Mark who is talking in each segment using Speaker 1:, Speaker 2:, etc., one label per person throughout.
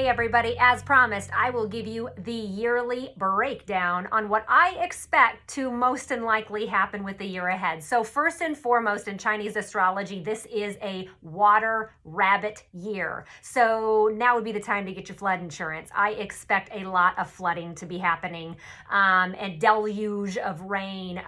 Speaker 1: Hey everybody, as promised, I will give you the yearly breakdown on what I expect to most and likely happen with the year ahead. So first and foremost, in Chinese astrology, this is a water rabbit year. So now would be the time to get your flood insurance. I expect a lot of flooding to be happening, a deluge of rain,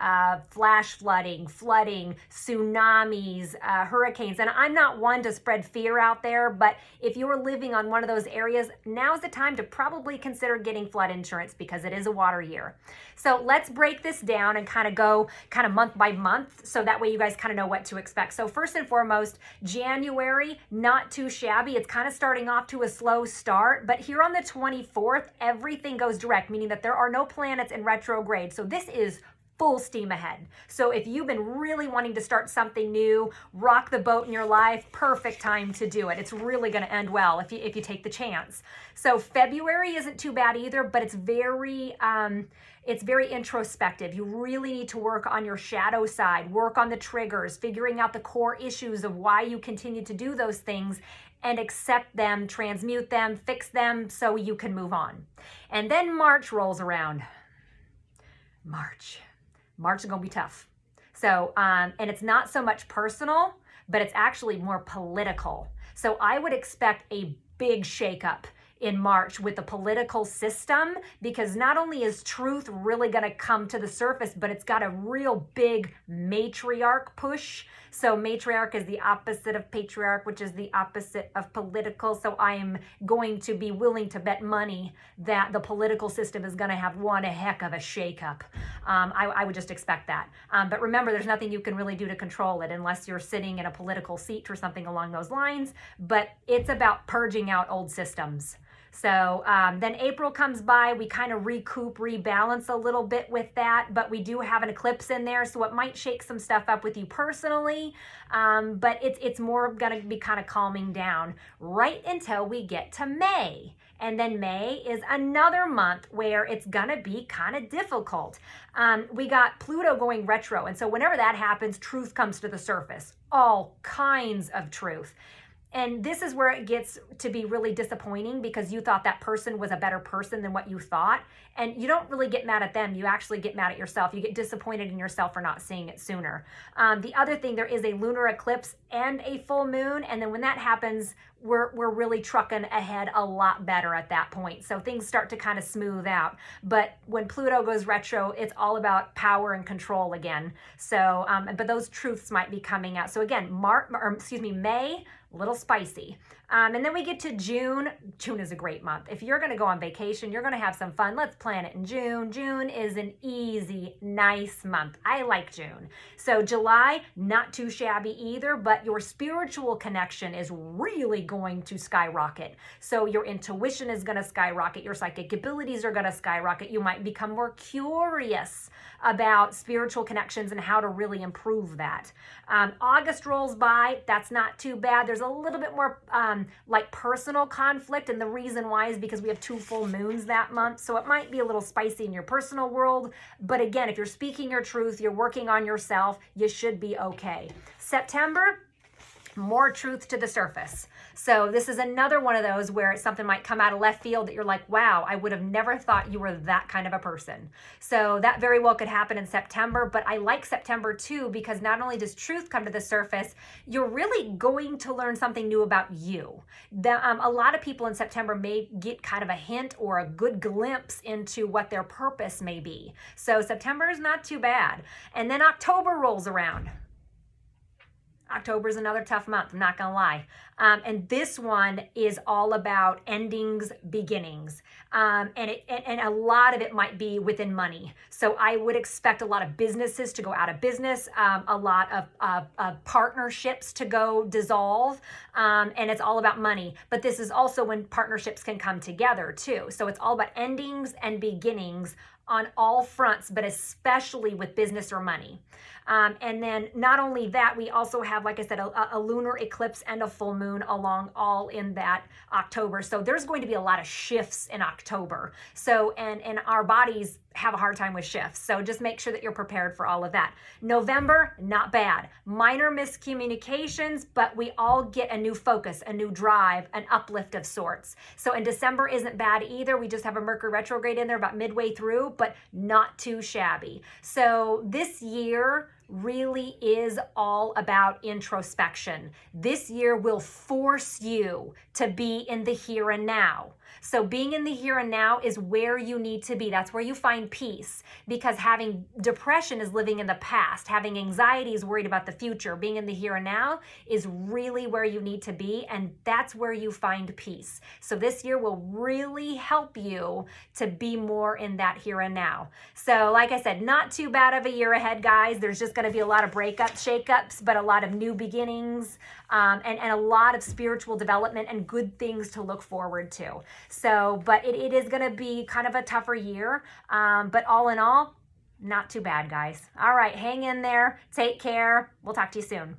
Speaker 1: flash flooding, tsunamis, hurricanes. And I'm not one to spread fear out there, but if you're living on one of those areas, now's the time to probably consider getting flood insurance because it is a water year. So let's break this down and kind of go month by month, so that way you guys kind of know what to expect. So first and foremost, January, not too shabby. It's kind of starting off to a slow start, but here on the 24th, everything goes direct, meaning that there are no planets in retrograde. So this is full steam ahead. So if you've been really wanting to start something new, rock the boat in your life, perfect time to do it. It's really going to end well if you take the chance. So February isn't too bad either, but it's very introspective. You really need to work on your shadow side, work on the triggers, figuring out the core issues of why you continue to do those things, and accept them, transmute them, fix them so you can move on. And then March rolls around. March is going to be tough. So, and it's not so much personal, but it's actually more political. So I would expect a big shakeup in March with the political system, because not only is truth really going to come to the surface, but it's got a real big matriarch push. So matriarch is the opposite of patriarch, which is the opposite of political. So I am going to be willing to bet money that the political system is going to have one heck of a shakeup. I would just expect that. But remember, there's nothing you can really do to control it unless you're sitting in a political seat or something along those lines. But it's about purging out old systems. So then April comes by, we kind of recoup, rebalance a little bit with that, but we do have an eclipse in there, so it might shake some stuff up with you personally, but it's more going to be kind of calming down right until we get to May. And then May is another month where it's going to be kind of difficult. We got Pluto going retro, and so whenever that happens, truth comes to the surface, all kinds of truth. And this is where it gets to be really disappointing, because you thought that person was a better person than what you thought. And you don't really get mad at them. You actually get mad at yourself. You get disappointed in yourself for not seeing it sooner. The other thing, there is a lunar eclipse and a full moon. And then when that happens, we're really trucking ahead a lot better at that point. So things start to kind of smooth out. But when Pluto goes retro, it's all about power and control again. So, but those truths might be coming out. So again, May, a little spicy. And then we get to June. June is a great month. If you're going to go on vacation, you're going to have some fun, let's plan it in June. June is an easy, nice month. I like June. So July, not too shabby either, but your spiritual connection is really going to skyrocket. So your intuition is going to skyrocket. Your psychic abilities are going to skyrocket. You might become more curious about spiritual connections and how to really improve that. August rolls by. That's not too bad. There's a little bit more like personal conflict, and the reason why is because we have 2 full moons that month, so it might be a little spicy in your personal world, but again, if you're speaking your truth, you're working on yourself, you should be okay. September, more truth to the surface. So this is another one of those where something might come out of left field that you're like, wow, I would have never thought you were that kind of a person. So that very well could happen in September, but I like September too, because not only does truth come to the surface, you're really going to learn something new about you. A lot of people in September may get kind of a hint or a good glimpse into what their purpose may be. So September is not too bad. And then October rolls around. October is another tough month, I'm not gonna lie. And this one is all about endings, beginnings. And a lot of it might be within money. So I would expect a lot of businesses to go out of business, a lot of partnerships to go dissolve, and it's all about money. But this is also when partnerships can come together too. So it's all about endings and beginnings on all fronts, but especially with business or money. And then not only that, we also have, like I said, a lunar eclipse and a full moon along all in that October. So there's going to be a lot of shifts in October. So, and our bodies have a hard time with shifts. So just make sure that you're prepared for all of that. November, not bad. Minor miscommunications, but we all get a new focus, a new drive, an uplift of sorts. So in December isn't bad either. We just have a Mercury retrograde in there about midway through, but not too shabby. So this year really is all about introspection. This year will force you to be in the here and now. So being in the here and now is where you need to be. That's where you find peace, because having depression is living in the past. Having anxiety is worried about the future. Being in the here and now is really where you need to be, and that's where you find peace. So this year will really help you to be more in that here and now. So like I said, not too bad of a year ahead, guys. There's just going to be a lot of breakups, shakeups, but a lot of new beginnings, and a lot of spiritual development and good things to look forward to. So, but it is going to be kind of a tougher year, but all in all, not too bad, guys. All right, hang in there. Take care. We'll talk to you soon.